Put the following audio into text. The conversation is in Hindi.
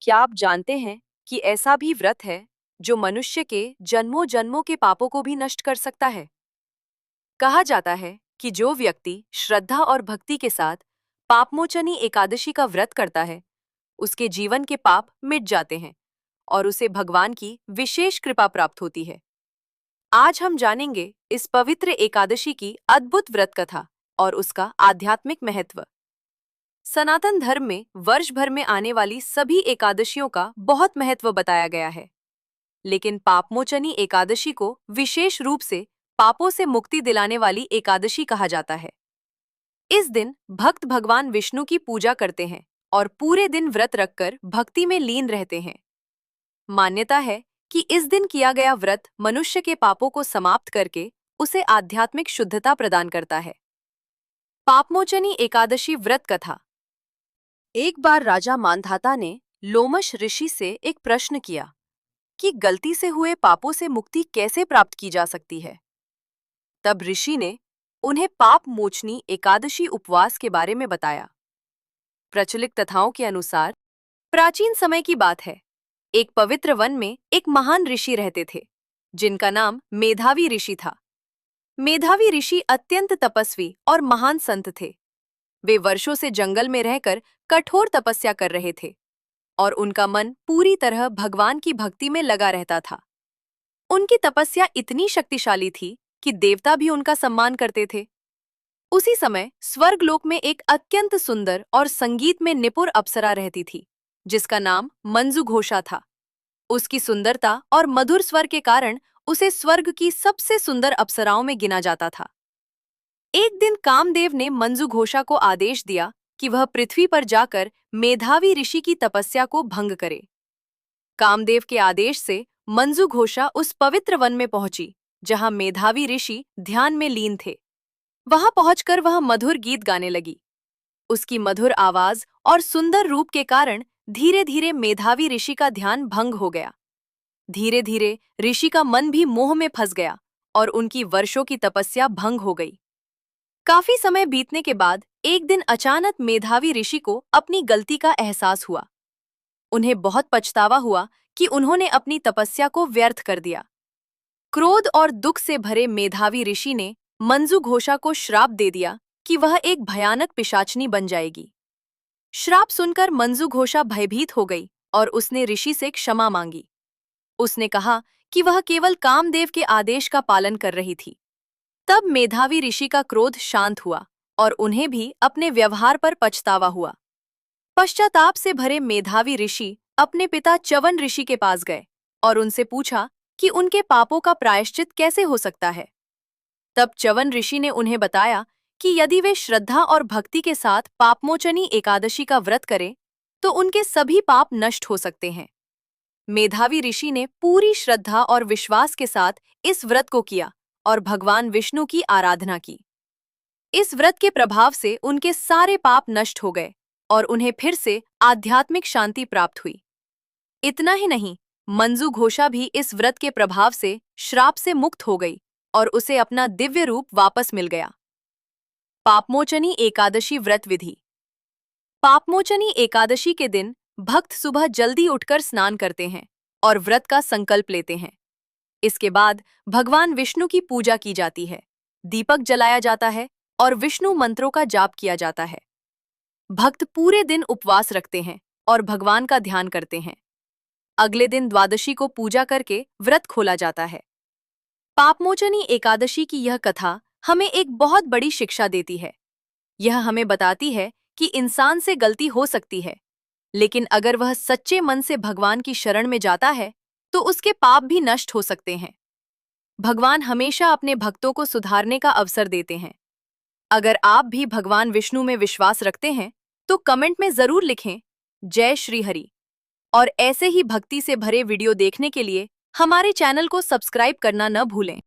क्या आप जानते हैं कि ऐसा भी व्रत है जो मनुष्य के जन्मों जन्मों के पापों को भी नष्ट कर सकता है। कहा जाता है कि जो व्यक्ति श्रद्धा और भक्ति के साथ पापमोचनी एकादशी का व्रत करता है, उसके जीवन के पाप मिट जाते हैं और उसे भगवान की विशेष कृपा प्राप्त होती है। आज हम जानेंगे इस पवित्र एकादशी की अद्भुत व्रत कथा और उसका आध्यात्मिक महत्व। सनातन धर्म में वर्ष भर में आने वाली सभी एकादशियों का बहुत महत्व बताया गया है, लेकिन पापमोचनी एकादशी को विशेष रूप से पापों से मुक्ति दिलाने वाली एकादशी कहा जाता है। इस दिन भक्त भगवान विष्णु की पूजा करते हैं और पूरे दिन व्रत रखकर भक्ति में लीन रहते हैं। मान्यता है कि इस दिन किया गया व्रत मनुष्य के पापों को समाप्त करके उसे आध्यात्मिक शुद्धता प्रदान करता है। पापमोचनी एकादशी व्रत कथा। एक बार राजा मांधाता ने लोमश ऋषि से एक प्रश्न किया कि गलती से हुए पापों से मुक्ति कैसे प्राप्त की जा सकती है। तब ऋषि ने उन्हें पाप मोचनी एकादशी उपवास के बारे में बताया। प्रचलित कथाओं के अनुसार प्राचीन समय की बात है। एक पवित्र वन में एक महान ऋषि रहते थे, जिनका नाम मेधावी ऋषि था। मेधावी ऋषि अत्यंत तपस्वी और महान संत थे। वे वर्षों से जंगल में रहकर कठोर तपस्या कर रहे थे और उनका मन पूरी तरह भगवान की भक्ति में लगा रहता था। उनकी तपस्या इतनी शक्तिशाली थी कि देवता भी उनका सम्मान करते थे। उसी समय स्वर्गलोक में एक अत्यंत सुंदर और संगीत में निपुण अप्सरा रहती थी, जिसका नाम मंजुघोषा था। उसकी सुंदरता और मधुर स्वर के कारण उसे स्वर्ग की सबसे सुंदर अप्सराओं में गिना जाता था। एक दिन कामदेव ने मंजुघोषा को आदेश दिया कि वह पृथ्वी पर जाकर मेधावी ऋषि की तपस्या को भंग करे। कामदेव के आदेश से मंजुघोषा उस पवित्र वन में पहुंची जहां मेधावी ऋषि ध्यान में लीन थे। वहां पहुंचकर वह मधुर गीत गाने लगी। उसकी मधुर आवाज और सुंदर रूप के कारण धीरे धीरे मेधावी ऋषि का ध्यान भंग हो गया। धीरे धीरे ऋषि का मन भी मोह में फंस गया और उनकी वर्षों की तपस्या भंग हो गई। काफी समय बीतने के बाद एक दिन अचानक मेधावी ऋषि को अपनी गलती का एहसास हुआ। उन्हें बहुत पछतावा हुआ कि उन्होंने अपनी तपस्या को व्यर्थ कर दिया। क्रोध और दुख से भरे मेधावी ऋषि ने मंजुघोषा को श्राप दे दिया कि वह एक भयानक पिशाचनी बन जाएगी। श्राप सुनकर मंजुघोषा भयभीत हो गई और उसने ऋषि से क्षमा मांगी। उसने कहा कि वह केवल कामदेव के आदेश का पालन कर रही थी। तब मेधावी ऋषि का क्रोध शांत हुआ और उन्हें भी अपने व्यवहार पर पछतावा हुआ। पश्चाताप से भरे मेधावी ऋषि अपने पिता च्यवन ऋषि के पास गए और उनसे पूछा कि उनके पापों का प्रायश्चित कैसे हो सकता है। तब च्यवन ऋषि ने उन्हें बताया कि यदि वे श्रद्धा और भक्ति के साथ पापमोचनी एकादशी का व्रत करें तो उनके सभी पाप नष्ट हो सकते हैं। मेधावी ऋषि ने पूरी श्रद्धा और विश्वास के साथ इस व्रत को किया और भगवान विष्णु की आराधना की। इस व्रत के प्रभाव से उनके सारे पाप नष्ट हो गए और उन्हें फिर से आध्यात्मिक शांति प्राप्त हुई। इतना ही नहीं, मंजुघोषा भी इस व्रत के प्रभाव से श्राप से मुक्त हो गई और उसे अपना दिव्य रूप वापस मिल गया। पापमोचनी एकादशी व्रत विधि। पापमोचनी एकादशी के दिन भक्त सुबह जल्दी उठकर स्नान करते हैं और व्रत का संकल्प लेते हैं। इसके बाद भगवान विष्णु की पूजा की जाती है, दीपक जलाया जाता है और विष्णु मंत्रों का जाप किया जाता है। भक्त पूरे दिन उपवास रखते हैं और भगवान का ध्यान करते हैं। अगले दिन द्वादशी को पूजा करके व्रत खोला जाता है। पापमोचनी एकादशी की यह कथा हमें एक बहुत बड़ी शिक्षा देती है। यह हमें बताती है कि इंसान से गलती हो सकती है, लेकिन अगर वह सच्चे मन से भगवान की शरण में जाता है तो उसके पाप भी नष्ट हो सकते हैं। भगवान हमेशा अपने भक्तों को सुधारने का अवसर देते हैं। अगर आप भी भगवान विष्णु में विश्वास रखते हैं तो कमेंट में जरूर लिखें जय श्री हरि। और ऐसे ही भक्ति से भरे वीडियो देखने के लिए हमारे चैनल को सब्सक्राइब करना न भूलें।